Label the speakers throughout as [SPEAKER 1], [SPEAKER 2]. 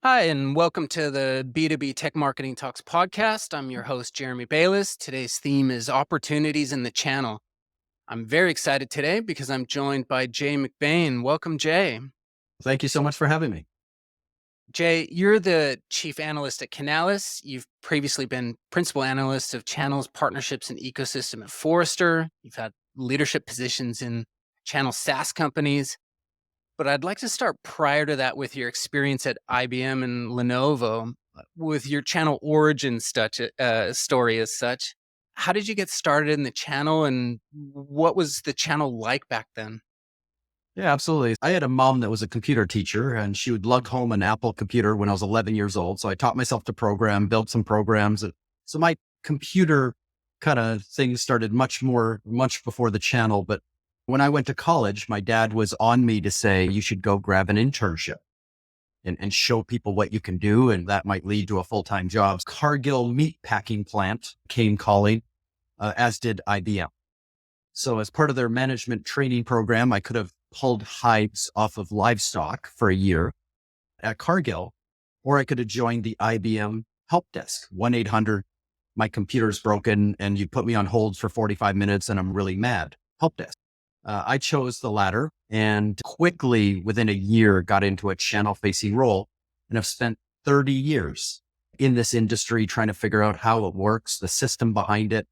[SPEAKER 1] Hi, and welcome to the B2B Tech Marketing Talks podcast. I'm your host, Jeremy Balius. Today's theme is opportunities in the channel. I'm very excited today because I'm joined by Jay McBain. Welcome, Jay.
[SPEAKER 2] Thank you so much for having me.
[SPEAKER 1] Jay, you're the chief analyst at Canalys. You've previously been principal analyst of channels, partnerships, and ecosystem at Forrester. You've had leadership positions in channel SaaS companies. But I'd like to start prior to that with your experience at IBM and Lenovo, with your channel origin story as such. How did you get started in the channel, and what was the channel like back then?
[SPEAKER 2] Yeah, absolutely. I had a mom that was a computer teacher, and she would lug home an Apple computer when I was 11 years old. So I taught myself to program, built some programs. So my computer kind of thing started much before the channel. But when I went to college, my dad was on me to say, you should go grab an internship and show people what you can do. And that might lead to a full-time job. Cargill meat packing plant came calling, as did IBM. So as part of their management training program, I could have pulled hides off of livestock for a year at Cargill, or I could have joined the IBM help desk, 1-800, my computer's broken and you put me on hold for 45 minutes and I'm really mad, help desk. I chose the latter and quickly within a year got into a channel facing role and have spent 30 years in this industry trying to figure out how it works, the system behind it,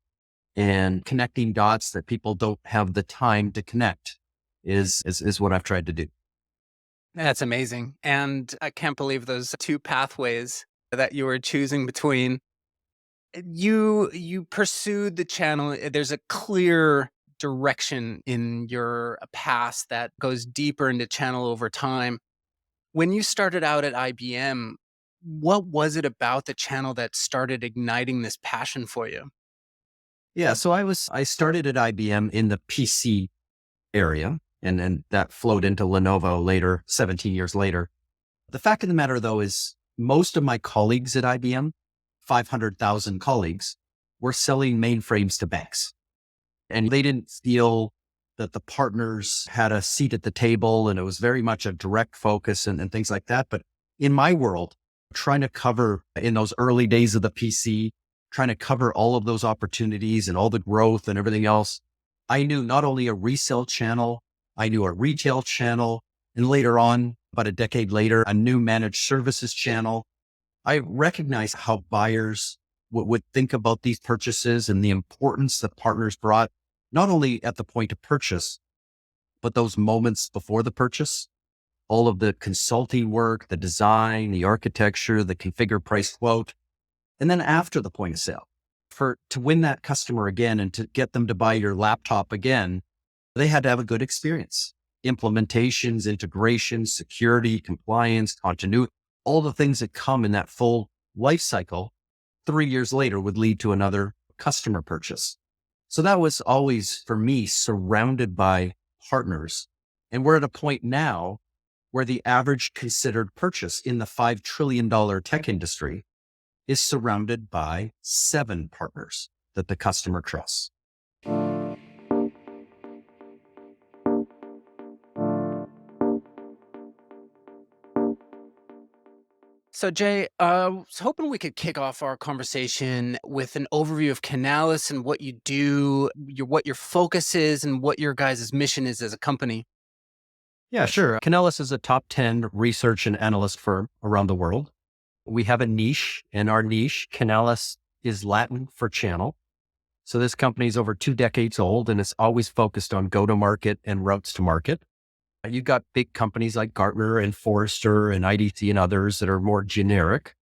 [SPEAKER 2] and connecting dots that people don't have the time to connect is what I've tried to do.
[SPEAKER 1] That's amazing. And I can't believe those two pathways that you were choosing between. You pursued the channel. There's a clear direction in your past that goes deeper into channel over time. When you started out at IBM, what was it about the channel that started igniting this passion for you?
[SPEAKER 2] Yeah. So I started at IBM in the PC area and then that flowed into Lenovo later, 17 years later. The fact of the matter though, is most of my colleagues at IBM, 500,000 colleagues, were selling mainframes to banks. And they didn't feel that the partners had a seat at the table and it was very much a direct focus and things like that. But in my world, trying to cover in those early days of the PC, trying to cover all of those opportunities and all the growth and everything else, I knew not only a resale channel, I knew a retail channel, and later on, about a decade later, a new managed services channel. I recognized how buyers would think about these purchases and the importance that partners brought, not only at the point of purchase, but those moments before the purchase, all of the consulting work, the design, the architecture, the configure price quote, and then after the point of sale. To win that customer again and to get them to buy your laptop again, they had to have a good experience. Implementations, integrations, security, compliance, continuity, all the things that come in that full life cycle 3 years later would lead to another customer purchase. So that was always for me surrounded by partners. And we're at a point now where the average considered purchase in the $5 trillion tech industry is surrounded by 7 partners that the customer trusts.
[SPEAKER 1] So, Jay, I was hoping we could kick off our conversation with an overview of Canalys and what you do, what your focus is, and what your guys' mission is as a company.
[SPEAKER 2] Yeah, sure. Canalys is a top 10 research and analyst firm around the world. We have a niche, and our niche, Canalys, is Latin for channel. So this company is over 2 decades old and it's always focused on go-to-market and routes to market. You've got big companies like Gartner and Forrester and IDC and others that are more generic,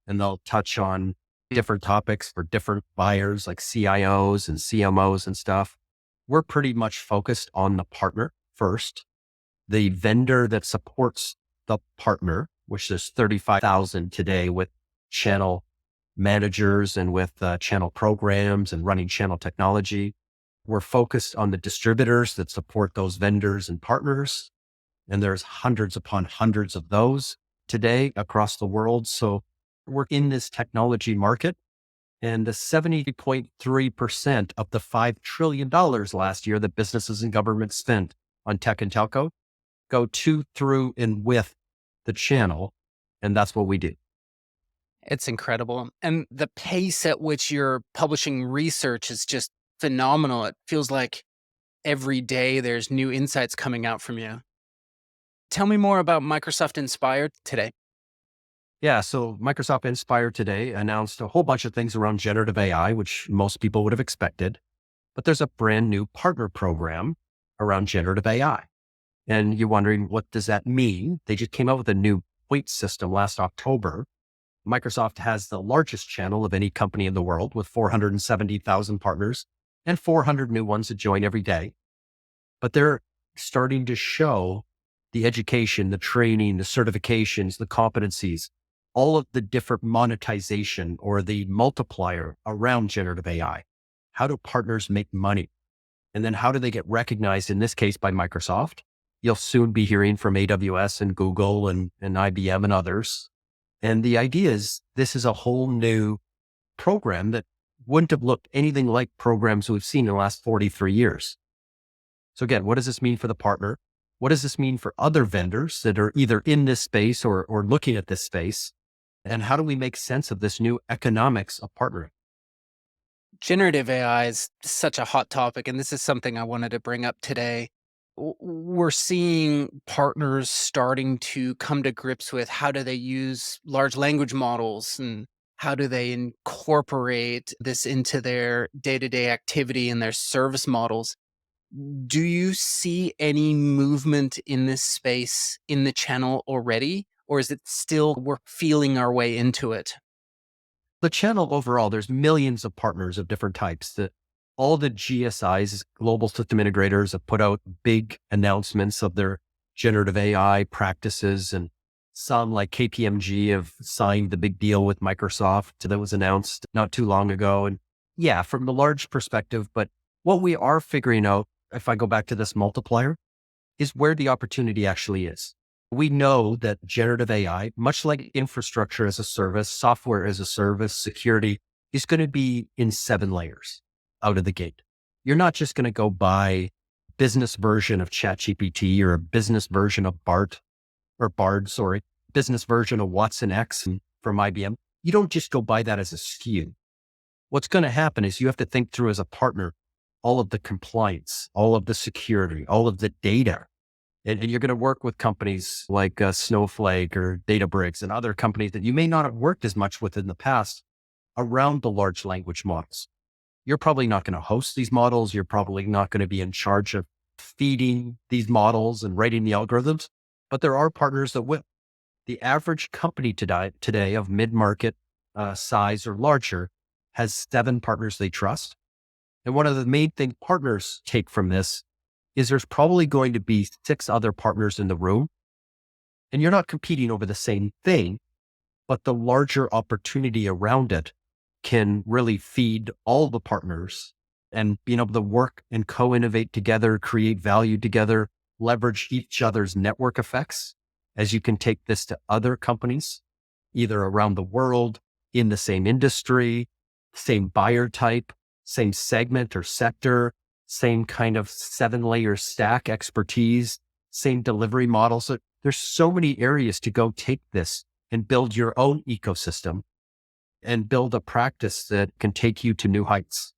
[SPEAKER 2] and they'll touch on different topics for different buyers like CIOs and CMOs and stuff. We're pretty much focused on the partner first, the vendor that supports the partner, which there's 35,000 today with channel managers and with channel programs and running channel technology. We're focused on the distributors that support those vendors and partners. And there's hundreds upon hundreds of those today across the world. So we're in this technology market, and the 70.3% of the $5 trillion last year that businesses and governments spent on tech and telco go to, through, and with the channel. And that's what we do.
[SPEAKER 1] It's incredible. And the pace at which you're publishing research is just phenomenal. It feels like every day there's new insights coming out from you. Tell me more about Microsoft Inspired today.
[SPEAKER 2] Yeah. So Microsoft Inspire today announced a whole bunch of things around generative AI, which most people would have expected. But there's a brand new partner program around generative AI. And you're wondering, what does that mean? They just came out with a new point system last October. Microsoft has the largest channel of any company in the world with 470,000 partners and 400 new ones that join every day. But they're starting to show the education, the training, the certifications, the competencies, all of the different monetization or the multiplier around generative AI. How do partners make money? And then how do they get recognized, in this case, by Microsoft? You'll soon be hearing from AWS and Google and IBM and others. And the idea is this is a whole new program that wouldn't have looked anything like programs we've seen in the last 43 years. So again, what does this mean for the partner? What does this mean for other vendors that are either in this space or looking at this space? And how do we make sense of this new economics of partnering?
[SPEAKER 1] Generative AI is such a hot topic, and this is something I wanted to bring up today. We're seeing partners starting to come to grips with how do they use large language models and how do they incorporate this into their day-to-day activity and their service models. Do you see any movement in this space in the channel already, or is it still we're feeling our way into it?
[SPEAKER 2] The channel overall, there's millions of partners of different types that all the GSIs, global system integrators, have put out big announcements of their generative AI practices. And some like KPMG have signed the big deal with Microsoft that was announced not too long ago. And yeah, from the large perspective, but what we are figuring out, if I go back to this multiplier, is where the opportunity actually is. We know that generative AI, much like infrastructure as a service, software as a service, security, is going to be in 7 layers out of the gate. You're not just going to go buy business version of ChatGPT or a business version of business version of Watson X from IBM. You don't just go buy that as a SKU. What's going to happen is you have to think through as a partner all of the compliance, all of the security, all of the data. And you're going to work with companies like Snowflake or Databricks and other companies that you may not have worked as much with in the past around the large language models. You're probably not going to host these models. You're probably not going to be in charge of feeding these models and writing the algorithms, but there are partners that will. The average company today of mid-market size or larger has 7 partners they trust. And one of the main things partners take from this is there's probably going to be 6 other partners in the room, and you're not competing over the same thing, but the larger opportunity around it can really feed all the partners and being able to work and co-innovate together, create value together, leverage each other's network effects as you can take this to other companies, either around the world, in the same industry, same buyer type, same segment or sector, same kind of 7-layer stack expertise, same delivery model. So there's so many areas to go take this and build your own ecosystem and build a practice that can take you to new heights.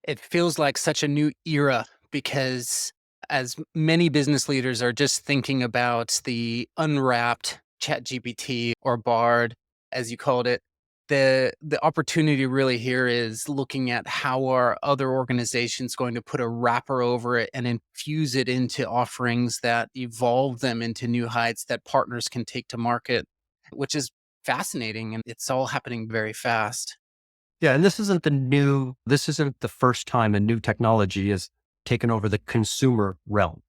[SPEAKER 1] It feels like such a new era because as many business leaders are just thinking about the unwrapped ChatGPT or Bard, as you called it, the opportunity really here is looking at how are other organizations going to put a wrapper over it and infuse it into offerings that evolve them into new heights that partners can take to market, which is fascinating. And it's all happening very fast.
[SPEAKER 2] Yeah. And this isn't the first time a new technology has taken over the consumer realm.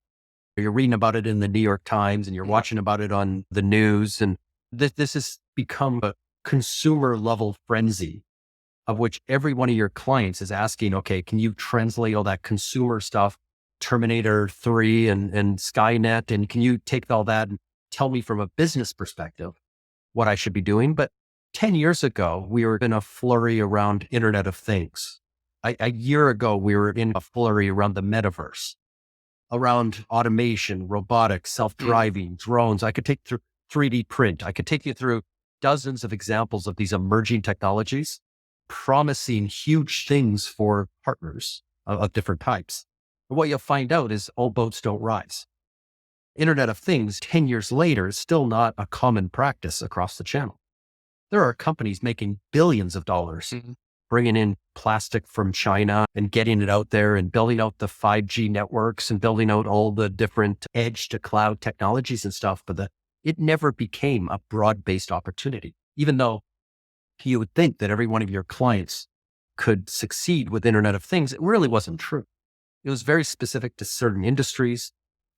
[SPEAKER 2] You're reading about it in the New York Times and you're watching about it on the news. And this has become a consumer level frenzy of which every one of your clients is asking, okay, can you translate all that consumer stuff, Terminator 3 and Skynet, and can you take all that and tell me from a business perspective what I should be doing? But 10 years ago, we were in a flurry around Internet of Things. A year ago, we were in a flurry around the metaverse, around automation, robotics, self-driving, drones. I could take through 3D print. I could take you through dozens of examples of these emerging technologies promising huge things for partners of different types. But what you'll find out is all boats don't rise. Internet of Things 10 years later is still not a common practice across the channel. There are companies making billions of dollars, bringing in plastic from China and getting it out there and building out the 5G networks and building out all the different edge to cloud technologies and stuff. But it never became a broad-based opportunity, even though you would think that every one of your clients could succeed with Internet of Things. It really wasn't true. It was very specific to certain industries,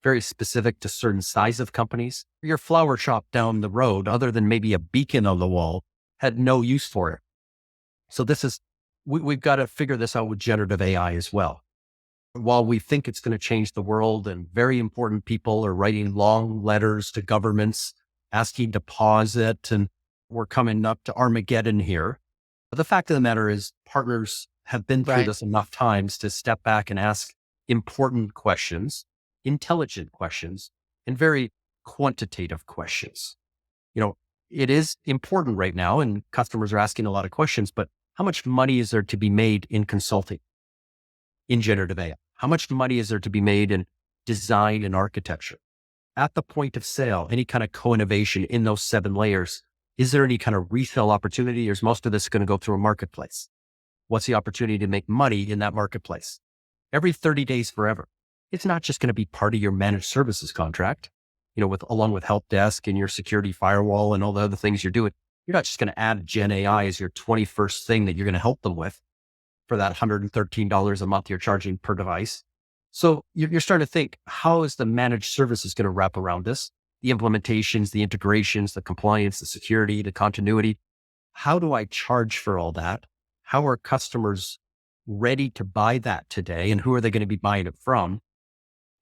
[SPEAKER 2] very specific to certain size of companies. Your flower shop down the road, other than maybe a beacon on the wall, had no use for it. So we've got to figure this out with generative AI as well. While we think it's going to change the world and very important people are writing long letters to governments asking to pause it, and we're coming up to Armageddon here. But the fact of the matter is partners have been through this enough times to step back and ask important questions, intelligent questions, and very quantitative questions. It is important right now and customers are asking a lot of questions, but how much money is there to be made in consulting, in generative AI? How much money is there to be made in design and architecture? At the point of sale, any kind of co-innovation in those 7 layers, is there any kind of resale opportunity, or is most of this going to go through a marketplace? What's the opportunity to make money in that marketplace? Every 30 days forever. It's not just going to be part of your managed services contract, along with help desk and your security firewall and all the other things you're doing. You're not just going to add Gen AI as your 21st thing that you're going to help them with for that $113 a month you're charging per device. So you're starting to think, how is the managed services going to wrap around this? The implementations, the integrations, the compliance, the security, the continuity. How do I charge for all that? How are customers ready to buy that today? And who are they going to be buying it from?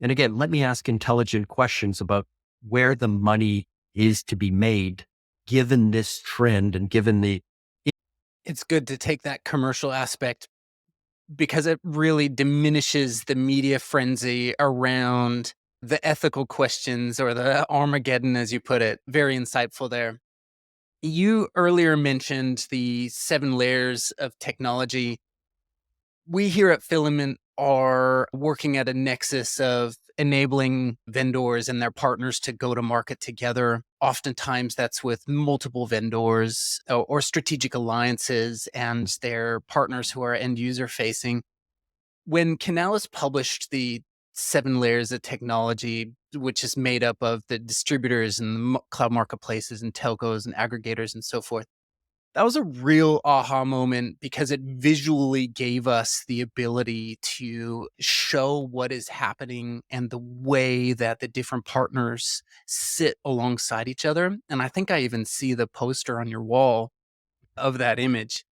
[SPEAKER 2] And again, let me ask intelligent questions about where the money is to be made, given this trend and given
[SPEAKER 1] It's good to take that commercial aspect because it really diminishes the media frenzy around the ethical questions or the Armageddon, as you put it. Very insightful there. You earlier mentioned the 7 layers of technology. We here at Filament are working at a nexus of enabling vendors and their partners to go to market together. Oftentimes that's with multiple vendors or strategic alliances and their partners who are end user facing. When Canalys published the 7 layers of technology, which is made up of the distributors and the cloud marketplaces and telcos and aggregators and so forth, that was a real aha moment because it visually gave us the ability to show what is happening and the way that the different partners sit alongside each other. And I think I even see the poster on your wall of that image.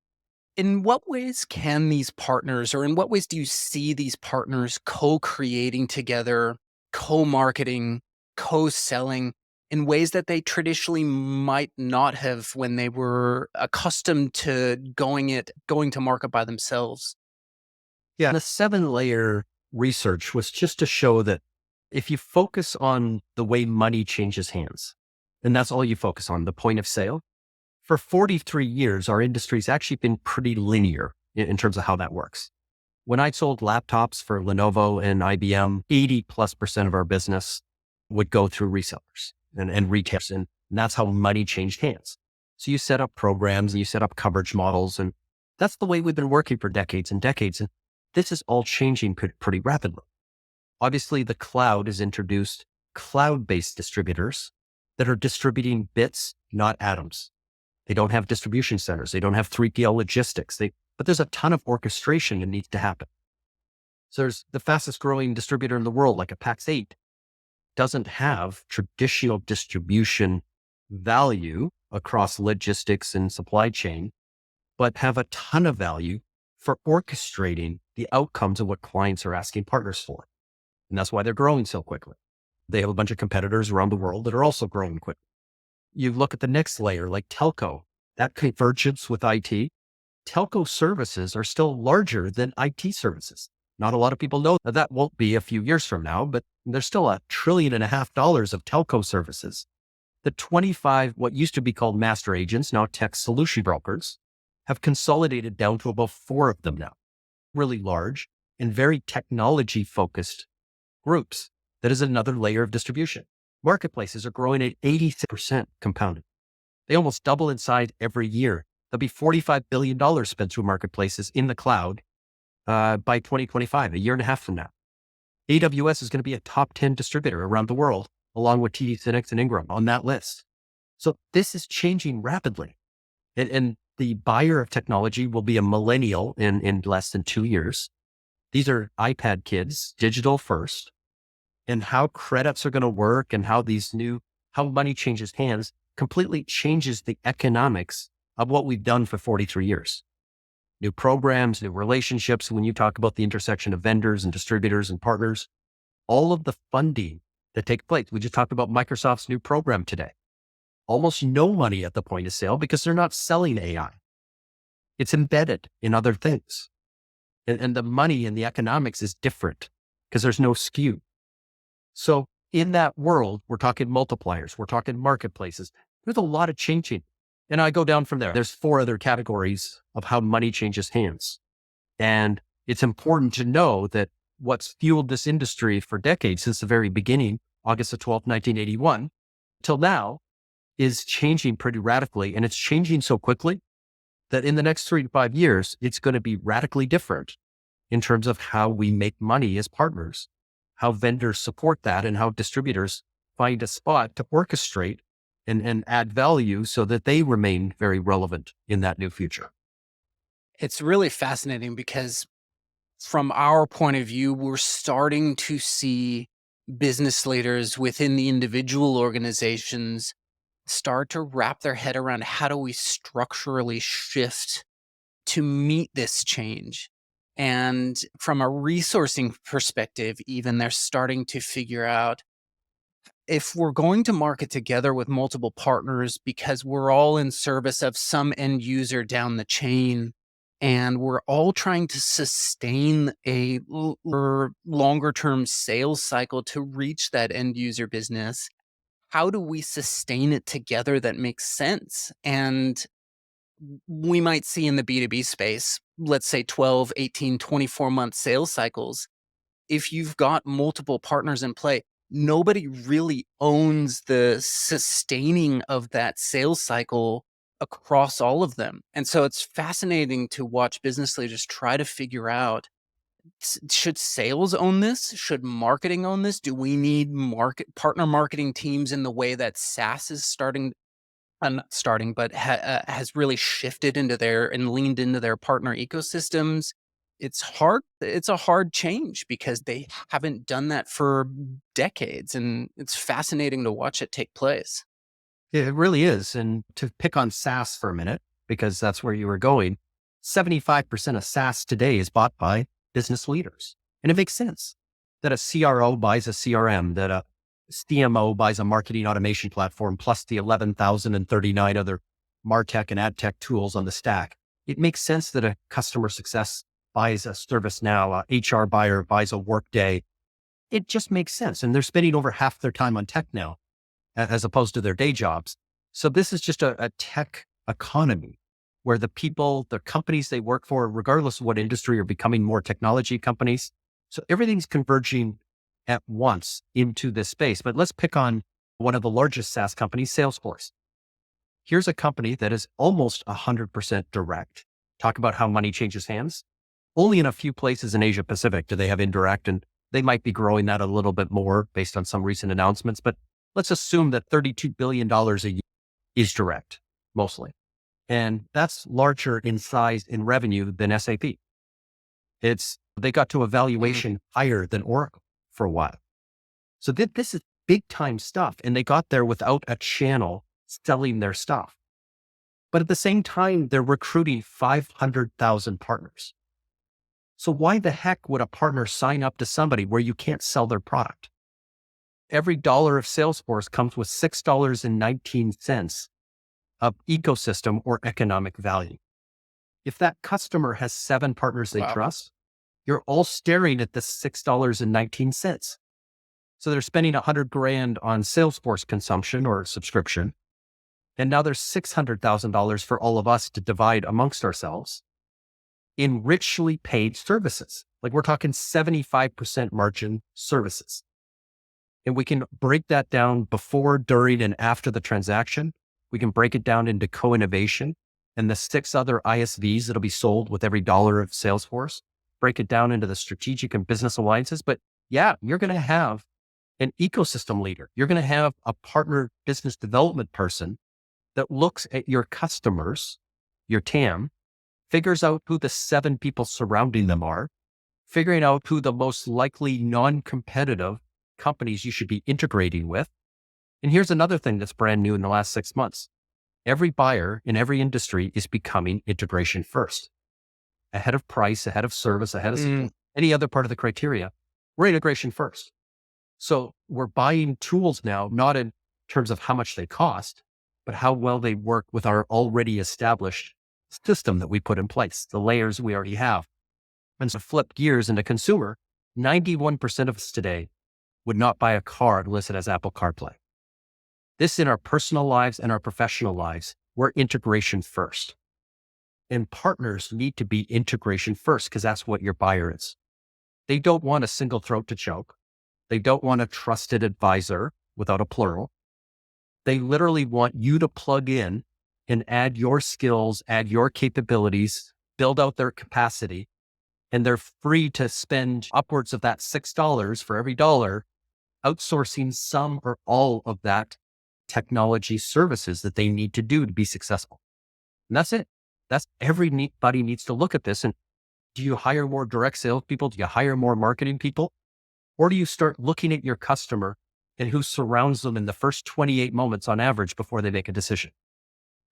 [SPEAKER 1] In what ways can these partners, or in what ways do you see these partners co-creating together, co-marketing, co-selling in ways that they traditionally might not have when they were accustomed to going to market by themselves?
[SPEAKER 2] Yeah. The 7-layer research was just to show that if you focus on the way money changes hands, and that's all you focus on, the point of sale, for 43 years, our industry's actually been pretty linear in terms of how that works. When I sold laptops for Lenovo and IBM, 80+% of our business would go through resellers and retailers. And that's how money changed hands. So you set up programs and you set up coverage models. And that's the way we've been working for decades and decades. And this is all changing pretty rapidly. Obviously, the cloud has introduced cloud-based distributors that are distributing bits, not atoms. They don't have distribution centers. They don't have 3PL logistics. But there's a ton of orchestration that needs to happen. So there's the fastest growing distributor in the world, like a PAX 8, doesn't have traditional distribution value across logistics and supply chain, but have a ton of value for orchestrating the outcomes of what clients are asking partners for. And that's why they're growing so quickly. They have a bunch of competitors around the world that are also growing quickly. You look at the next layer, like telco, that convergence with IT. Telco services are still larger than IT services. Not a lot of people know that won't be a few years from now, but there's still $1.5 trillion of telco services The 25, what used to be called master agents, now tech solution brokers, have consolidated down to about 4 of them now, really large and very technology focused groups. That is another layer of distribution. Marketplaces are growing at 86% compounded. They almost double in size every year. There'll be $45 billion spent through marketplaces in the cloud by 2025, a year and a half from now. AWS is going to be a top 10 distributor around the world, along with TD SYNNEX and Ingram on that list. So this is changing rapidly. And the buyer of technology will be a millennial in less than 2 years. These are iPad kids, digital first. And how credits are going to work and how money changes hands completely changes the economics of what we've done for 43 years. New programs, new relationships. When you talk about the intersection of vendors and distributors and partners, all of the funding that takes place. We just talked about Microsoft's new program today. Almost no money at the point of sale because they're not selling AI. It's embedded in other things. And the money and the economics is different because there's no skew. So in that world, we're talking multipliers, we're talking marketplaces. There's a lot of changing. And I go down from there. There's 4 other categories of how money changes hands. And it's important to know that what's fueled this industry for decades, since the very beginning, August the 12th, 1981, till now, is changing pretty radically. And it's changing so quickly that in the next 3 to 5 years, it's going to be radically different in terms of how we make money as partners, how vendors support that, and how distributors find a spot to orchestrate and add value so that they remain very relevant in that new future.
[SPEAKER 1] It's really fascinating because from our point of view, we're starting to see business leaders within the individual organizations start to wrap their head around how do we structurally shift to meet this change. And from a resourcing perspective, even they're starting to figure out if we're going to market together with multiple partners because we're all in service of some end user down the chain, and we're all trying to sustain a longer term sales cycle to reach that end user business, how do we sustain it together that makes sense? And we might see in the B2B space, let's say 12, 18, 24-month sales cycles. If you've got multiple partners in play, nobody really owns the sustaining of that sales cycle across all of them. And so it's fascinating to watch business leaders try to figure out, should sales own this? Should marketing own this? Do we need partner marketing teams in the way that SaaS is not starting, but has really shifted into and leaned into their partner ecosystems? It's hard. It's a hard change because they haven't done that for decades. And it's fascinating to watch it take place.
[SPEAKER 2] It really is. And to pick on SaaS for a minute, because that's where you were going, 75% of SaaS today is bought by business leaders. And it makes sense that a CRO buys a CRM, that a CMO buys a marketing automation platform, plus the 11,039 other MarTech and AdTech tools on the stack. It makes sense that a customer success buys a ServiceNow, a HR buyer buys a Workday. It just makes sense. And they're spending over half their time on tech now, as opposed to their day jobs. So this is just a tech economy where the people, the companies they work for, regardless of what industry, are becoming more technology companies. So everything's converging at once into this space. But let's pick on one of the largest SaaS companies, Salesforce. Here's a company that is almost 100% direct. Talk about how money changes hands. Only in a few places in Asia Pacific do they have indirect, and they might be growing that a little bit more based on some recent announcements. But let's assume that $32 billion a year is direct, mostly. And that's larger in size in revenue than SAP. They got to a valuation higher than Oracle for a while. So this is big time stuff. And they got there without a channel selling their stuff. But at the same time, they're recruiting 500,000 partners. So why the heck would a partner sign up to somebody where you can't sell their product? Every dollar of Salesforce comes with $6.19 of ecosystem or economic value. If that customer has 7 partners they trust, you're all staring at the $6.19. So they're spending $100,000 on Salesforce consumption or subscription. And now there's $600,000 for all of us to divide amongst ourselves in richly paid services. Like we're talking 75% margin services. And we can break that down before, during, and after the transaction. We can break it down into co-innovation and the 6 other ISVs that'll be sold with every dollar of Salesforce. Break it down into the strategic and business alliances. But yeah, you're going to have an ecosystem leader. You're going to have a partner business development person that looks at your customers, your TAM, figures out who the 7 people surrounding them are, figuring out who the most likely non-competitive companies you should be integrating with. And here's another thing that's brand new in the last 6 months. Every buyer in every industry is becoming integration first. Ahead of price, ahead of service, ahead of any other part of the criteria, we're integration first. So we're buying tools now, not in terms of how much they cost, but how well they work with our already established system that we put in place, the layers we already have. And so flip gears into consumer, 91% of us today would not buy a car unless it has Apple CarPlay. This in our personal lives and our professional lives, we're integration first. And partners need to be integration first because that's what your buyer is. They don't want a single throat to choke. They don't want a trusted advisor without a plural. They literally want you to plug in and add your skills, add your capabilities, build out their capacity, and they're free to spend upwards of that $6 for every dollar outsourcing some or all of that technology services that they need to do to be successful. And that's it. That's everybody needs to look at this. And do you hire more direct sales people? Do you hire more marketing people? Or do you start looking at your customer and who surrounds them in the first 28 moments on average before they make a decision?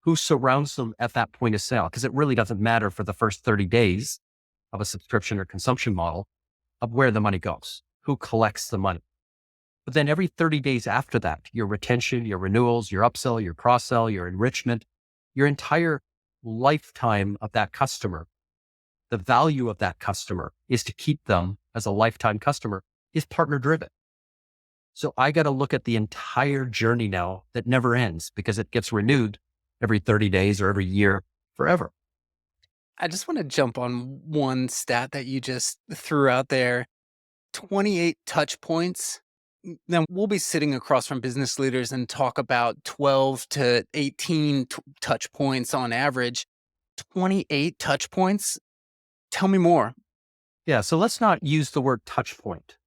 [SPEAKER 2] Who surrounds them at that point of sale? Because it really doesn't matter for the first 30 days of a subscription or consumption model of where the money goes, who collects the money. But then every 30 days after that, your retention, your renewals, your upsell, your cross-sell, your enrichment, your entire lifetime of that customer, the value of that customer is to keep them as a lifetime customer is partner driven. So I got to look at the entire journey now that never ends because it gets renewed every 30 days or every year forever.
[SPEAKER 1] I just want to jump on one stat that you just threw out there. 28 touch points. Now we'll be sitting across from business leaders and talk about 12 to 18 touch points on average. 28 touch points. Tell me more.
[SPEAKER 2] Yeah. So let's not use the word touch point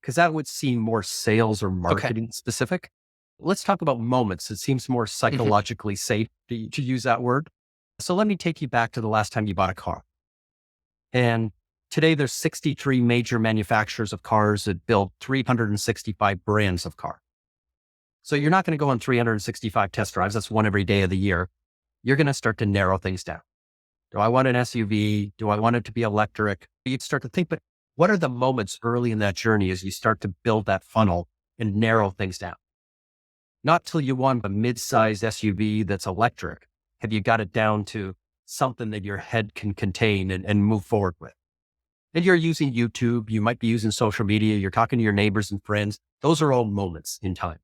[SPEAKER 2] because that would seem more sales or marketing specific. Let's talk about moments. It seems more psychologically safe to use that word. So let me take you back to the last time you bought a car. And today there's 63 major manufacturers of cars that build 365 brands of car. So you're not going to go on 365 test drives. That's one every day of the year. You're going to start to narrow things down. Do I want an SUV? Do I want it to be electric? You'd start to think, but what are the moments early in that journey as you start to build that funnel and narrow things down? Not till you want a mid-sized SUV that's electric have you got it down to something that your head can contain and move forward with. And you're using YouTube, you might be using social media, you're talking to your neighbors and friends. Those are all moments in time.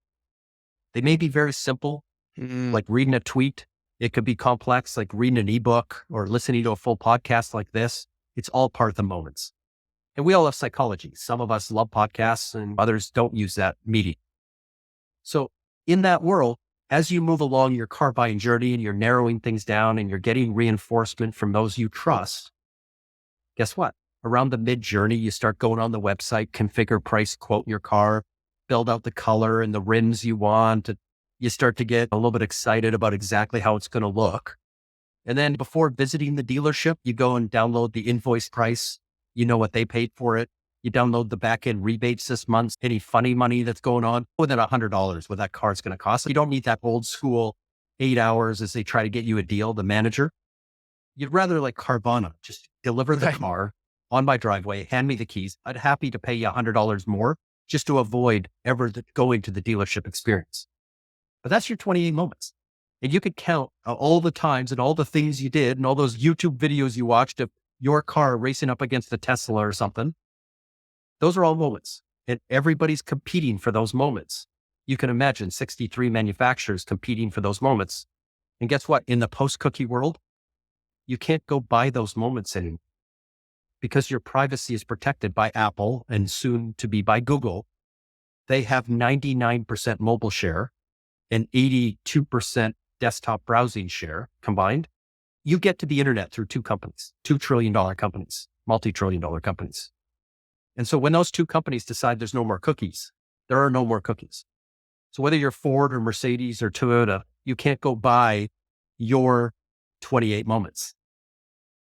[SPEAKER 2] They may be very simple, like reading a tweet. It could be complex, like reading an ebook or listening to a full podcast like this. It's all part of the moments. And we all have psychology. Some of us love podcasts and others don't use that medium. So in that world, as you move along your car buying journey and you're narrowing things down and you're getting reinforcement from those you trust, guess what? Around the mid journey, you start going on the website, configure, price, quote your car, build out the color and the rims you want. You start to get a little bit excited about exactly how it's going to look. And then before visiting the dealership, you go and download the invoice price. You know what they paid for it. You download the back-end rebates this month, any funny money that's going on, within $100 what that car is going to cost. You don't need that old school 8 hours as they try to get you a deal, the manager. You'd rather like Carvana, just deliver the car on my driveway, hand me the keys. I'd happy to pay you $100 more just to avoid ever going to the dealership experience. But that's your 28 moments. And you could count all the times and all the things you did and all those YouTube videos you watched of your car racing up against the Tesla or something. Those are all moments. and everybody's competing for those moments. You can imagine 63 manufacturers competing for those moments. And guess what? In the post-cookie world, you can't go buy those moments anymore because your privacy is protected by Apple and soon to be by Google. They have 99% mobile share and 82% desktop browsing share combined. You get to the internet through two companies, $2 trillion companies, multi-trillion dollar companies. And so when those two companies decide there's no more cookies, there are no more cookies. So whether you're Ford or Mercedes or Toyota, you can't go buy your 28 moments.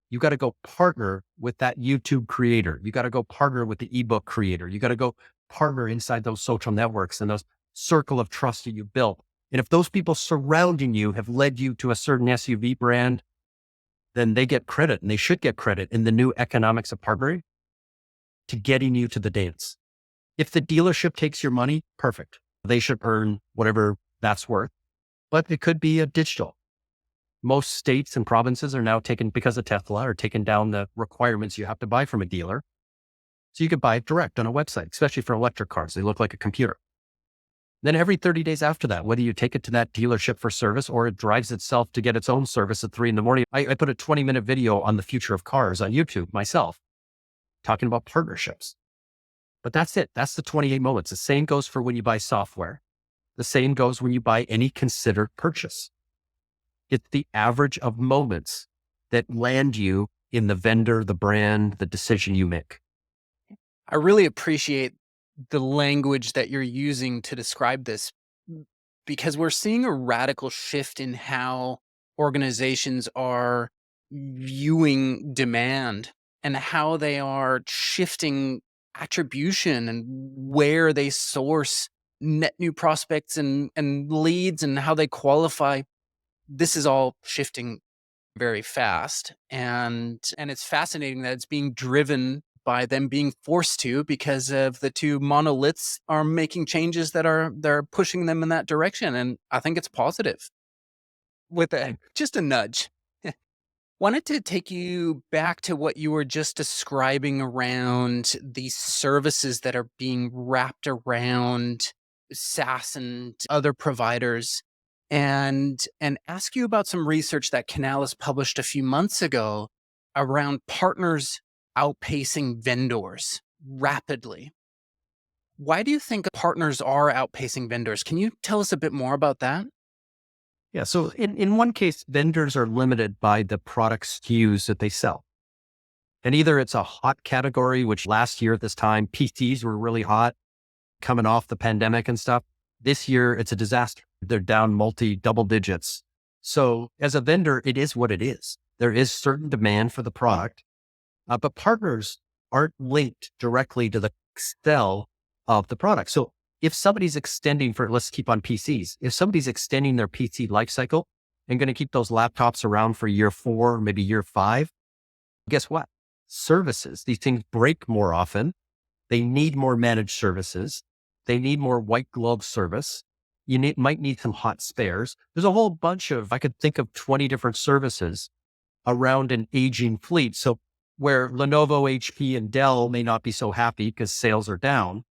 [SPEAKER 2] You got to go partner with that YouTube creator. You got to go partner with the ebook creator. You got to go partner inside those social networks and those circle of trust that you built. And if those people surrounding you have led you to a certain SUV brand, then they get credit, and they should get credit in the new economics of partnering to getting you to the dance. If the dealership takes your money, perfect. They should earn whatever that's worth, but it could be a digital. Most states and provinces are now because of Tesla, are taking down the requirements you have to buy from a dealer. So you could buy it direct on a website, especially for electric cars. They look like a computer. Then every 30 days after that, whether you take it to that dealership for service or it drives itself to get its own service at 3 a.m. I put a 20-minute video on the future of cars on YouTube myself, talking about partnerships. But that's it. That's the 28 moments. The same goes for when you buy software. The same goes when you buy any considered purchase. It's the average of moments that land you in the vendor, the brand, the decision you make.
[SPEAKER 1] I really appreciate the language that you're using to describe this, because we're seeing a radical shift in how organizations are viewing demand and how they are shifting attribution and where they source net new prospects and leads and how they qualify. This is all shifting very fast. And it's fascinating that it's being driven by them being forced to, because of the two monoliths are making changes that they're pushing them in that direction. And I think it's positive. With just a nudge. Wanted to take you back to what you were just describing around these services that are being wrapped around SaaS and other providers, and ask you about some research that Canalys published a few months ago around partners outpacing vendors rapidly. Why do you think partners are outpacing vendors? Can you tell us a bit more about that?
[SPEAKER 2] Yeah. So in one case, vendors are limited by the product SKUs that they sell. And either it's a hot category, which last year at this time, PCs were really hot coming off the pandemic and stuff. This year, it's a disaster. They're down double digits. So as a vendor, it is what it is. There is certain demand for the product, but partners aren't linked directly to the sell of the product. So if somebody's let's keep on PCs, if somebody's extending their PC lifecycle and going to keep those laptops around for year 4, maybe year 5, guess what? Services, these things break more often. They need more managed services. They need more white glove service. Might need some hot spares. There's a whole bunch I could think of 20 different services around an aging fleet. So where Lenovo, HP, and Dell may not be so happy because sales are down,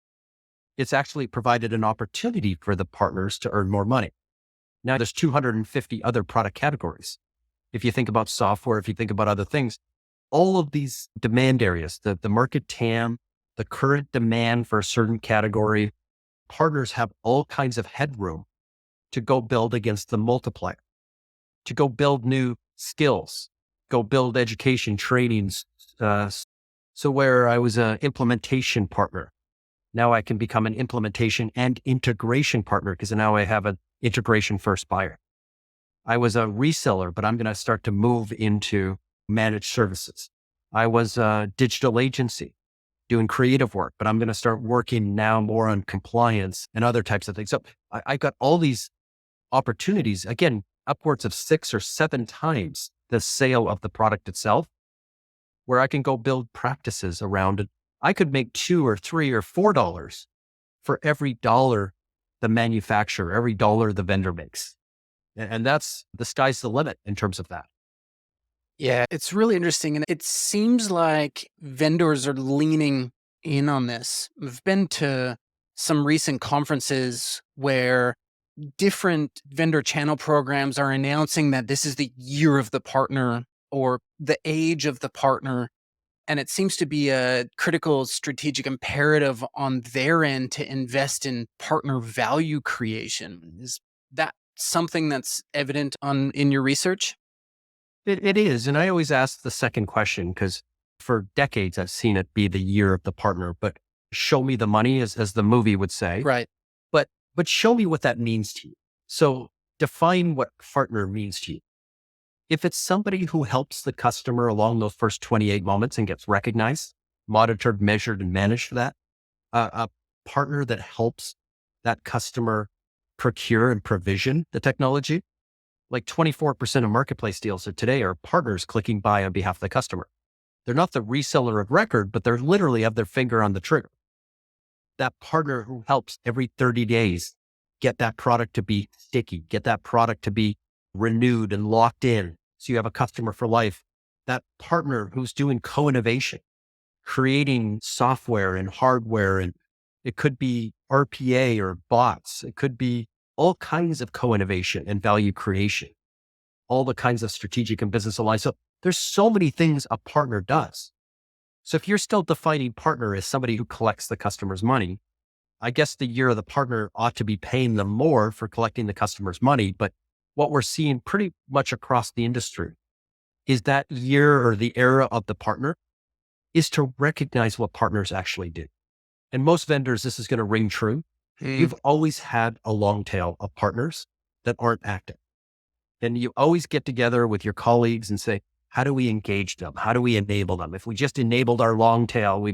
[SPEAKER 2] it's actually provided an opportunity for the partners to earn more money. Now there's 250 other product categories. If you think about software, if you think about other things, all of these demand areas, the market TAM, the current demand for a certain category, partners have all kinds of headroom to go build against the multiplier, to go build new skills, go build education trainings. So where I was an implementation partner, now I can become an implementation and integration partner because now I have an integration first buyer. I was a reseller, but I'm going to start to move into managed services. I was a digital agency doing creative work, but I'm going to start working now more on compliance and other types of things. So I got all these opportunities, again, upwards of 6 or 7 times the sale of the product itself, where I can go build practices around it. I could make $2 or $3 or $4 for every dollar the manufacturer, every dollar the vendor makes. And that's the sky's the limit in terms of that.
[SPEAKER 1] Yeah, it's really interesting. And it seems like vendors are leaning in on this. I've been to some recent conferences where different vendor channel programs are announcing that this is the year of the partner or the age of the partner. And it seems to be a critical strategic imperative on their end to invest in partner value creation. Is that something that's evident in your research?
[SPEAKER 2] It is. And I always ask the second question because for decades I've seen it be the year of the partner, but show me the money as the movie would say,
[SPEAKER 1] Right.
[SPEAKER 2] but, but show me what that means to you. So define what partner means to you. If it's somebody who helps the customer along those first 28 moments and gets recognized, monitored, measured, and managed for that, a partner that helps that customer procure and provision the technology, like 24% of marketplace deals today are partners clicking buy on behalf of the customer. They're not the reseller of record, but they're literally have their finger on the trigger. That partner who helps every 30 days get that product to be sticky, get that product to be renewed and locked in. So you have a customer for life. That partner who's doing co-innovation, creating software and hardware, and it could be RPA or bots. It could be all kinds of co-innovation and value creation, all the kinds of strategic and business alliance. So there's so many things a partner does. So if you're still defining partner as somebody who collects the customer's money, I guess the year of the partner ought to be paying them more for collecting the customer's money. But what we're seeing pretty much across the industry is that year or the era of the partner is to recognize what partners actually do. And most vendors, this is going to ring true. You've always had a long tail of partners that aren't active. And you always get together with your colleagues and say, how do we engage them? How do we enable them? If we just enabled our long tail,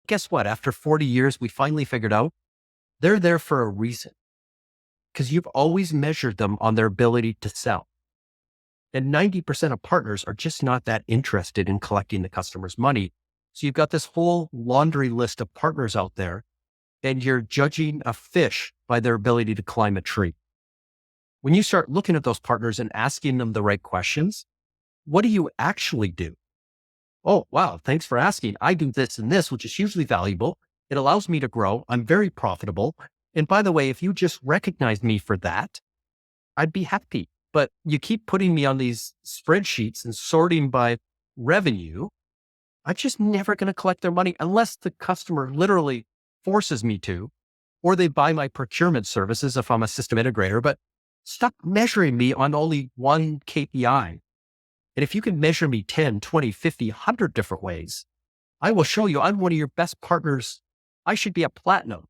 [SPEAKER 2] guess what? After 40 years, we finally figured out they're there for a reason because you've always measured them on their ability to sell. And 90% of partners are just not that interested in collecting the customer's money. So you've got this whole laundry list of partners out there, and you're judging a fish by their ability to climb a tree. When you start looking at those partners and asking them the right questions, what do you actually do? Oh, wow. Thanks for asking. I do this and this, which is hugely valuable. It allows me to grow. I'm very profitable. And by the way, if you just recognize me for that, I'd be happy. But you keep putting me on these spreadsheets and sorting by revenue. I'm just never going to collect their money unless the customer literally forces me to, or they buy my procurement services if I'm a system integrator. But stop measuring me on only one KPI. And if you can measure me 10, 20, 50, 100 different ways, I will show you I'm one of your best partners. I should be a platinum,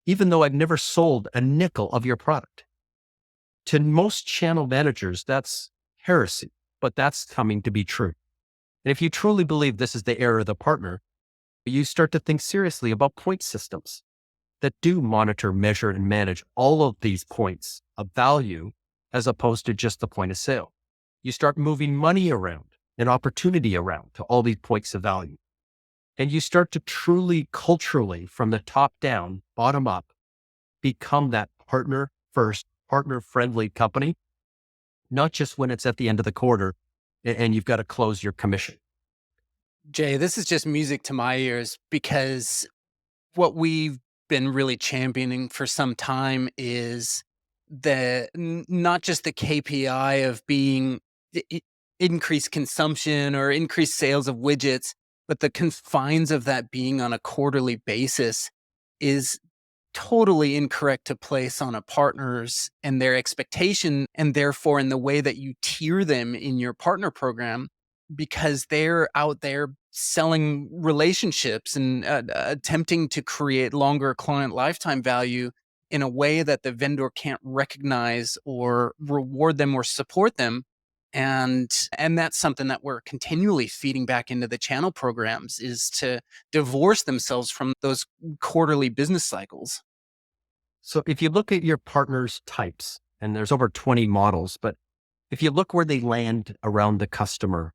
[SPEAKER 2] even though I've never sold a nickel of your product. To most channel managers, that's heresy, but that's coming to be true. And if you truly believe this is the era of the partner, you start to think seriously about point systems that do monitor, measure, and manage all of these points of value as opposed to just the point of sale. You start moving money around and opportunity around to all these points of value. And you start to truly culturally, from the top down, bottom up, become that partner first, partner friendly company, not just when it's at the end of the quarter and you've got to close your commission.
[SPEAKER 1] Jay, this is just music to my ears because what we've been really championing for some time is not just the KPI of being increased consumption or increased sales of widgets, but the confines of that being on a quarterly basis is totally incorrect to place on a partners and their expectation, and therefore in the way that you tier them in your partner program, because they're out there selling relationships and attempting to create longer client lifetime value in a way that the vendor can't recognize or reward them or support them. And that's something that we're continually feeding back into the channel programs, is to divorce themselves from those quarterly business cycles.
[SPEAKER 2] So if you look at your partners types, and there's over 20 models, but if you look where they land around the customer,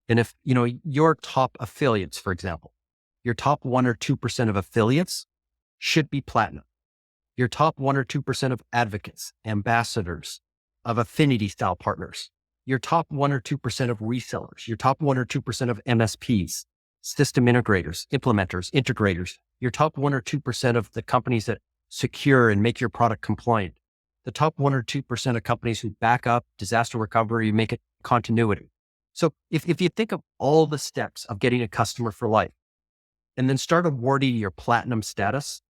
[SPEAKER 2] and if, your top affiliates, for example, your top 1 or 2% of affiliates should be platinum. Your top 1 or 2% of advocates, ambassadors, of affinity style partners, your top 1 or 2% of resellers, your top 1 or 2% of MSPs, system integrators, implementers, integrators, your top 1 or 2% of the companies that secure and make your product compliant, the top 1 or 2% of companies who back up disaster recovery, make it continuity. So if you think of all the steps of getting a customer for life and then start awarding your platinum status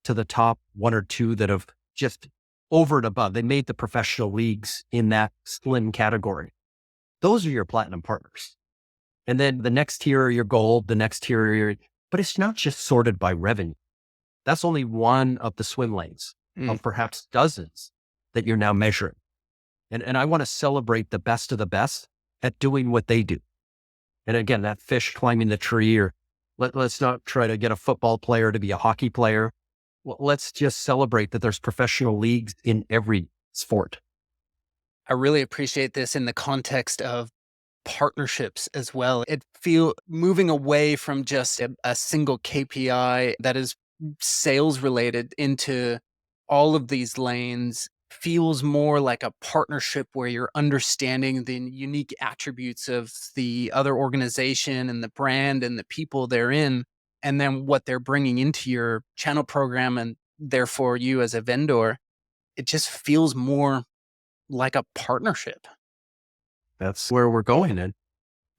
[SPEAKER 2] to the top 1 or 2 that have just over and above, they made the professional leagues in that slim category. Those are your platinum partners. And then the next tier are your gold, the next tier are your, but it's not just sorted by revenue. That's only one of the swim lanes of perhaps dozens that you're now measuring. And I want to celebrate the best of the best at doing what they do. And again, that fish climbing the tree, or let's not try to get a football player to be a hockey player. Well, let's just celebrate that there's professional leagues in every sport.
[SPEAKER 1] I really appreciate this in the context of partnerships as well. It feel moving away from just a single KPI that is sales related into all of these lanes feels more like a partnership where you're understanding the unique attributes of the other organization and the brand and the people they're in, and then what they're bringing into your channel program and therefore you as a vendor. It just feels more like a partnership.
[SPEAKER 2] That's where we're going. And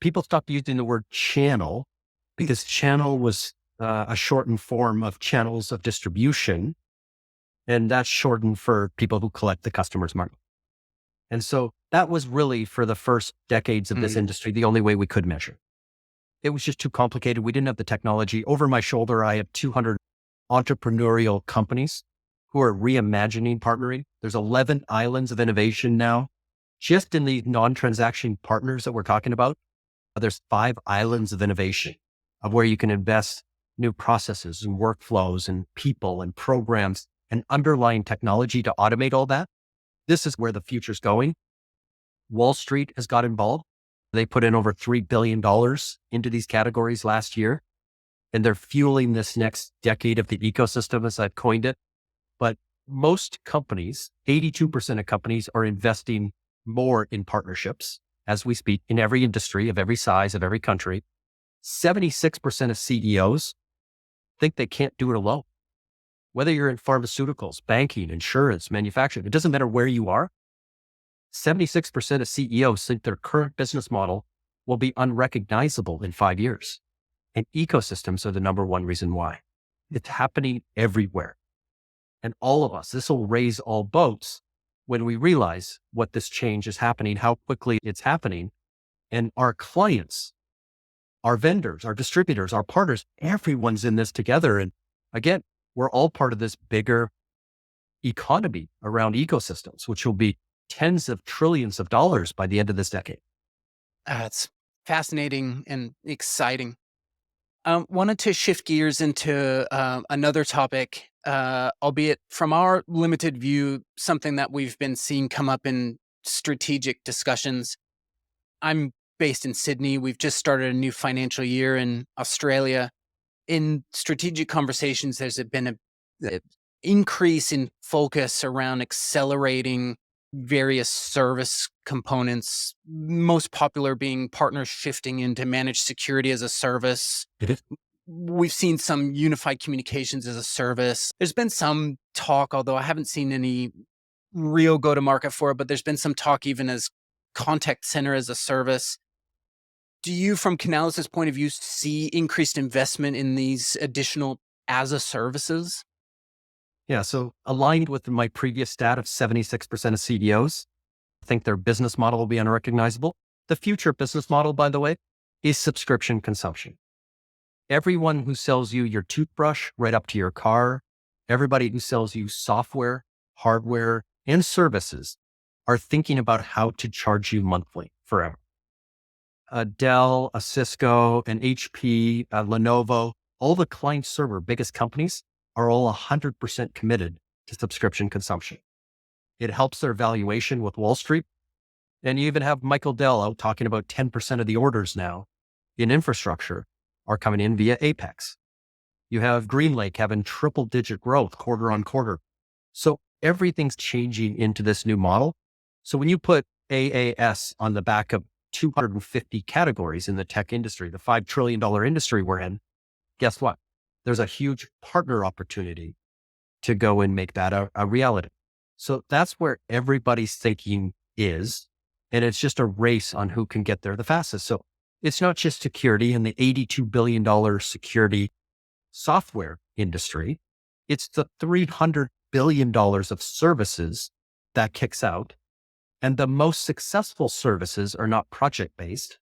[SPEAKER 2] people stopped using the word channel because channel was a shortened form of channels of distribution. And that's shortened for people who collect the customer's money. And so that was really, for the first decades of this industry, the only way we could measure. It was just too complicated. We didn't have the technology. Over my shoulder, I have 200 entrepreneurial companies who are reimagining partnering. There's 11 islands of innovation now. Just in the non-transaction partners that we're talking about, there's 5 islands of innovation of where you can invest new processes and workflows and people and programs and underlying technology to automate all that. This is where the future's going. Wall Street has got involved. They put in over $3 billion into these categories last year, and they're fueling this next decade of the ecosystem, as I've coined it. But most companies, 82% of companies, are investing more in partnerships as we speak in every industry of every size of every country. 76% of CEOs think they can't do it alone. Whether you're in pharmaceuticals, banking, insurance, manufacturing, it doesn't matter where you are. 76% of CEOs think their current business model will be unrecognizable in 5 years. And ecosystems are the number one reason why. It's happening everywhere. And all of us, this will raise all boats when we realize what this change is happening, how quickly it's happening. And our clients, our vendors, our distributors, our partners, everyone's in this together. And again, we're all part of this bigger economy around ecosystems, which will be tens of trillions of dollars by the end of this decade.
[SPEAKER 1] It's fascinating and exciting. Wanted to shift gears into another topic, albeit from our limited view, something that we've been seeing come up in strategic discussions. I'm based in Sydney. We've just started a new financial year in Australia. In strategic conversations, there's been a increase in focus around accelerating various service components, most popular being partners shifting into managed security as a service. We've seen some unified communications as a service. There's been some talk, although I haven't seen any real go-to-market for it, but there's been some talk even as contact center as a service. Do you, from Canalys' point of view, see increased investment in these additional as a services?
[SPEAKER 2] Yeah. So aligned with my previous stat of 76% of CEOs think their business model will be unrecognizable. The future business model, by the way, is subscription consumption. Everyone who sells you your toothbrush right up to your car, everybody who sells you software, hardware, and services are thinking about how to charge you monthly forever. A Dell, a Cisco, an HP, a Lenovo, all the client server biggest companies are all 100% committed to subscription consumption. It helps their valuation with Wall Street. And you even have Michael Dell out talking about 10% of the orders now in infrastructure are coming in via Apex. You have GreenLake having triple digit growth quarter on quarter. So everything's changing into this new model. So when you put AAS on the back of 250 categories in the tech industry, the $5 trillion industry we're in. Guess what? There's a huge partner opportunity to go and make that a reality. So that's where everybody's thinking is. And it's just a race on who can get there the fastest. So it's not just security and the $82 billion security software industry. It's the $300 billion of services that kicks out. And the most successful services are not project-based,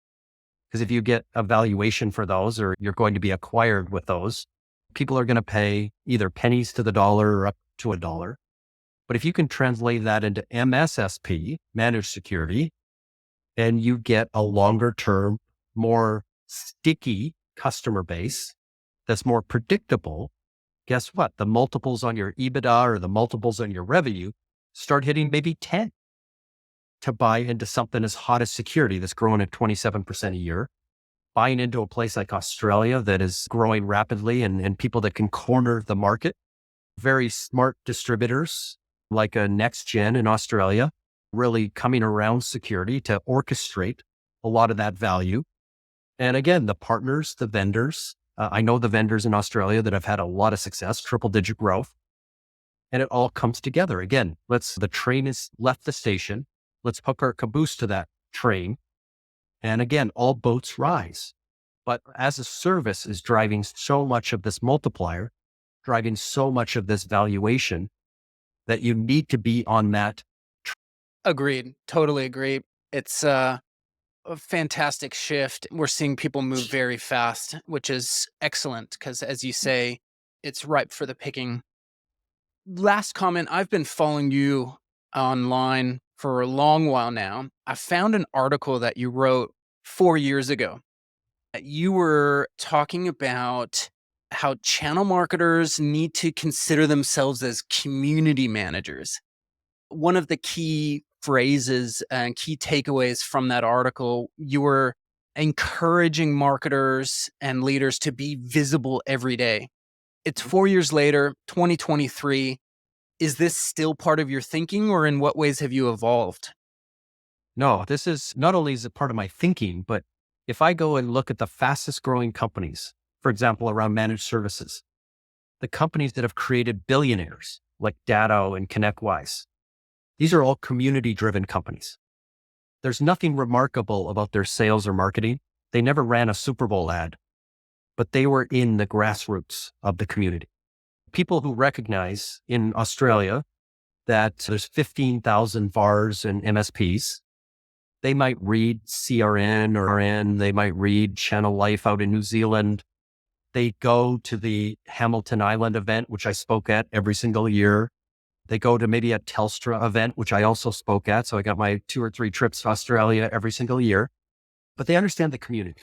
[SPEAKER 2] because if you get a valuation for those or you're going to be acquired with those, people are going to pay either pennies to the dollar or up to $1. But if you can translate that into MSSP, managed security, and you get a longer term, more sticky customer base that's more predictable, guess what? The multiples on your EBITDA or the multiples on your revenue start hitting maybe 10 to buy into something as hot as security that's growing at 27% a year, buying into a place like Australia that is growing rapidly and people that can corner the market, very smart distributors like a Next Gen in Australia, really coming around security to orchestrate a lot of that value. And again, the partners, the vendors, I know the vendors in Australia that have had a lot of success, triple digit growth, and it all comes together. Again, the train has left the station. Let's hook our caboose to that train. And again, all boats rise. But as a service is driving so much of this multiplier, driving so much of this valuation, that you need to be on that.
[SPEAKER 1] Agreed. Totally agree. It's a fantastic shift. We're seeing people move very fast, which is excellent because, as you say, it's ripe for the picking. Last comment, I've been following you online for a long while now. I found an article that you wrote 4 years ago. You were talking about how channel marketers need to consider themselves as community managers. One of the key phrases and key takeaways from that article, you were encouraging marketers and leaders to be visible every day. It's 4 years later, 2023. Is this still part of your thinking, or in what ways have you evolved?
[SPEAKER 2] No, this is not only is it part of my thinking, but if I go and look at the fastest growing companies, for example, around managed services, the companies that have created billionaires like Datto and ConnectWise, these are all community driven companies. There's nothing remarkable about their sales or marketing. They never ran a Super Bowl ad, but they were in the grassroots of the community. People who recognize in Australia that there's 15,000 VARs and MSPs, they might read CRN or RN, they might read Channel Life out in New Zealand. They go to the Hamilton Island event, which I spoke at every single year. They go to maybe a Telstra event, which I also spoke at. So I got my 2 or 3 trips to Australia every single year. But they understand the community.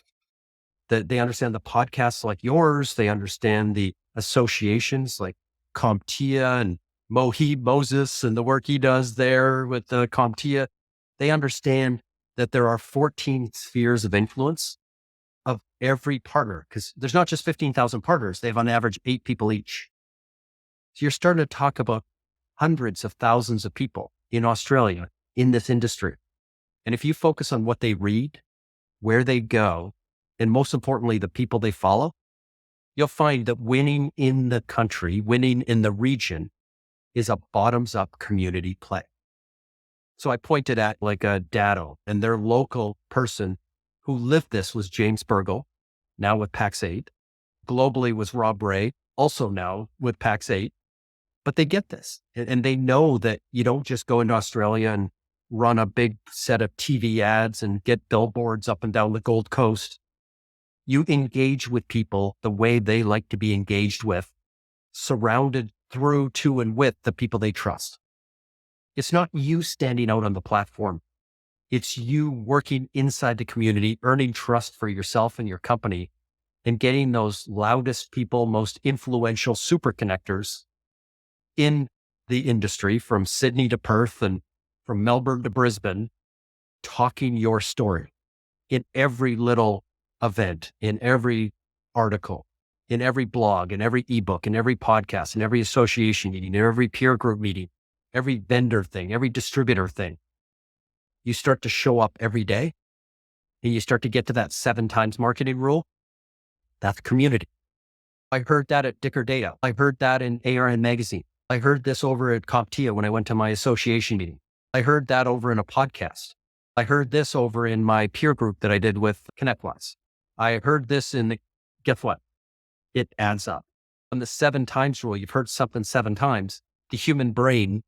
[SPEAKER 2] They understand the podcasts like yours. They understand the associations like CompTIA and Mohib Moses and the work he does there with the CompTIA. They understand that there are 14 spheres of influence of every partner, because there's not just 15,000 partners. They have on average 8 people each. So you're starting to talk about hundreds of thousands of people in Australia in this industry. And if you focus on what they read, where they go, and most importantly, the people they follow, you'll find that winning in the country, winning in the region is a bottoms up community play. So I pointed at like a Datto, and their local person who lived this was James Burgle, now with Pax8. Globally was Rob Ray, also now with Pax8. But they get this, and they know that you don't just go into Australia and run a big set of TV ads and get billboards up and down the Gold Coast. You engage with people the way they like to be engaged with, surrounded through, to, and with the people they trust. It's not you standing out on the platform. It's you working inside the community, earning trust for yourself and your company, and getting those loudest people, most influential super connectors in the industry, from Sydney to Perth and from Melbourne to Brisbane, talking your story in every little event, in every article, in every blog, in every ebook, in every podcast, in every association meeting, in every peer group meeting, every vendor thing, every distributor thing. You start to show up every day. and you start to get to that 7 times marketing rule, that's community. I heard that at Dicker Data. I heard that in ARN Magazine. I heard this over at CompTIA when I went to my association meeting. I heard that over in a podcast. I heard this over in my peer group that I did with ConnectWise. I heard this guess what? It adds up. On the 7 times rule, you've heard something 7 times, the human brain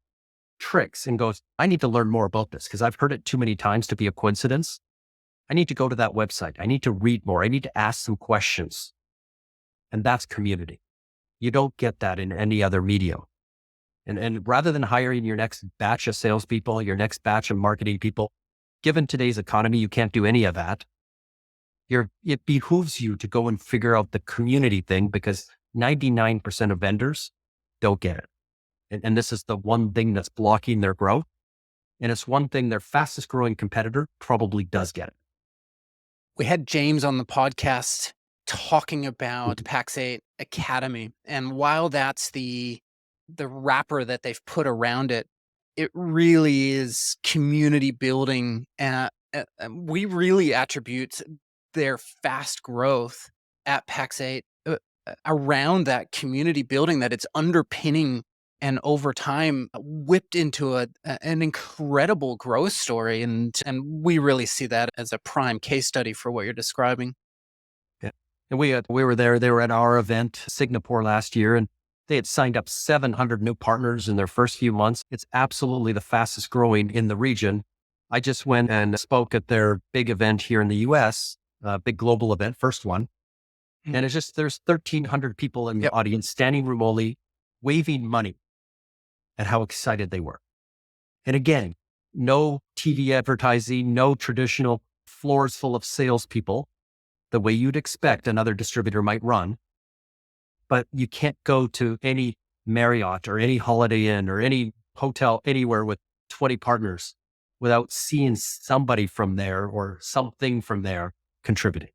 [SPEAKER 2] tricks and goes, I need to learn more about this because I've heard it too many times to be a coincidence. I need to go to that website. I need to read more. I need to ask some questions. And that's community. You don't get that in any other medium. And rather than hiring your next batch of salespeople, your next batch of marketing people, given today's economy, you can't do any of that. It behooves you to go and figure out the community thing because 99% of vendors don't get it. And this is the one thing that's blocking their growth. And it's one thing their fastest growing competitor probably does get it.
[SPEAKER 1] We had James on the podcast talking about Pax8 Academy. And while that's the wrapper that they've put around it, it really is community building. We really attribute their fast growth at Pax8 around that community building that it's underpinning and over time whipped into an incredible growth story. And we really see that as a prime case study for what you're describing.
[SPEAKER 2] Yeah. And we were there. They were at our event, Singapore, last year, and they had signed up 700 new partners in their first few months. It's absolutely the fastest growing in the region. I just went and spoke at their big event here in the US, big global event, first one. Mm-hmm. And it's just, there's 1,300 people in the audience, standing room only, waving money at how excited they were. And again, no TV advertising, no traditional floors full of salespeople, the way you'd expect another distributor might run. But you can't go to any Marriott or any Holiday Inn or any hotel anywhere with 20 partners without seeing somebody from there or something from there contributing.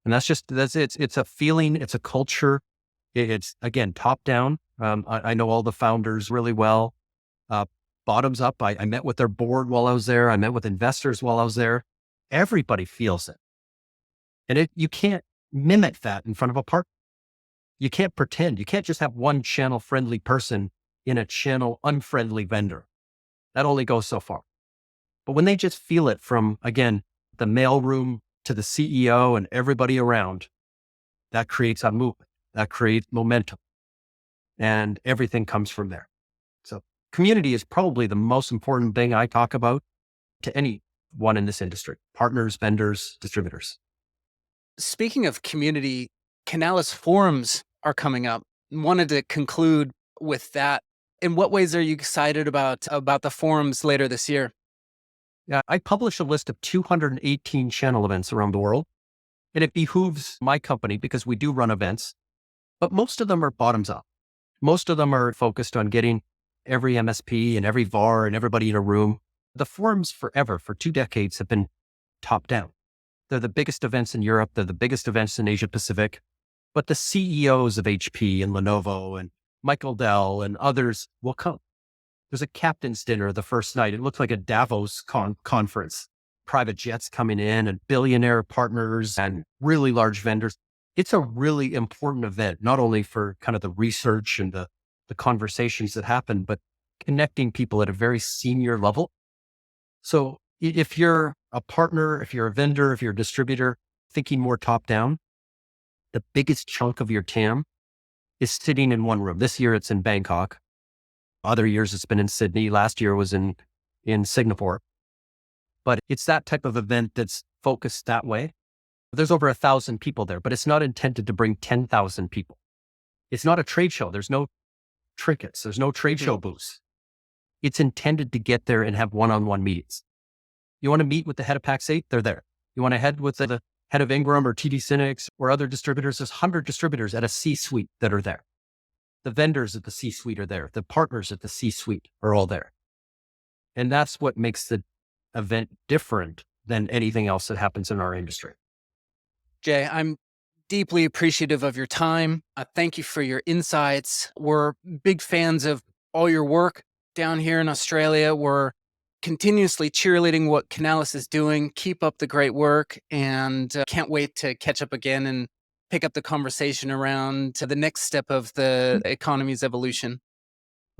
[SPEAKER 2] And that's it. It's a feeling. It's a culture. It's, again, top down. I know all the founders really well. Bottoms up. I met with their board while I was there. I met with investors while I was there. Everybody feels it. And you can't mimic that in front of a partner. You can't pretend. You can't just have one channel friendly person in a channel unfriendly vendor. That only goes so far. But when they just feel it from, again, the mailroom to the CEO and everybody around, that creates a movement. That creates momentum. And everything comes from there. So community is probably the most important thing I talk about to anyone in this industry, partners, vendors, distributors.
[SPEAKER 1] Speaking of community, Canalys forums are coming up. Wanted to conclude with that. In what ways are you excited about the forums later this year?
[SPEAKER 2] Yeah, I publish a list of 218 channel events around the world, and it behooves my company because we do run events, but most of them are bottoms up. Most of them are focused on getting every MSP and every VAR and everybody in a room. The forums forever, for 2 decades, have been top down. They're the biggest events in Europe. They're the biggest events in Asia Pacific. But the CEOs of HP and Lenovo and Michael Dell and others will come. There's a captain's dinner the first night. It looks like a Davos conference. Private jets coming in and billionaire partners and really large vendors. It's a really important event, not only for kind of the research and the conversations that happen, but connecting people at a very senior level. So if you're a partner, if you're a vendor, if you're a distributor, thinking more top down, the biggest chunk of your TAM is sitting in one room. This year it's in Bangkok. Other years it's been in Sydney. Last year was in Singapore. But it's that type of event that's focused that way. There's over 1,000 people there, but it's not intended to bring 10,000 people. It's not a trade show. There's no trinkets. There's no trade show booths. It's intended to get there and have one-on-one meetings. You want to meet with the head of Pax8? They're there. You want to head with the head of Ingram or TD Synnex or other distributors? There's 100 distributors at a C-suite that are there. The vendors at the C-suite are there. The partners at the C-suite are all there. And that's what makes the event different than anything else that happens in our industry.
[SPEAKER 1] Jay, I'm deeply appreciative of your time. Thank you for your insights. We're big fans of all your work down here in Australia. We're continuously cheerleading what Canalys is doing. Keep up the great work, and can't wait to catch up again and pick up the conversation around the next step of the economy's evolution.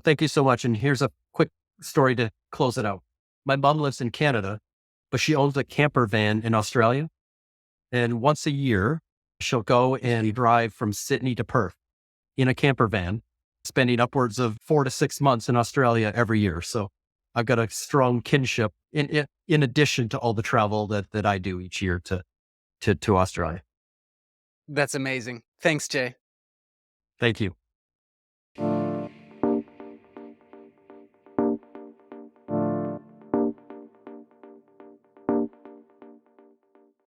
[SPEAKER 2] Thank you so much. And here's a quick story to close it out. My mom lives in Canada, but she owns a camper van in Australia. And once a year, she'll go and drive from Sydney to Perth in a camper van, spending upwards of 4 to 6 months in Australia every year. So I've got a strong kinship in addition to all the travel that I do each year to Australia.
[SPEAKER 1] That's amazing. Thanks, Jay.
[SPEAKER 2] Thank you.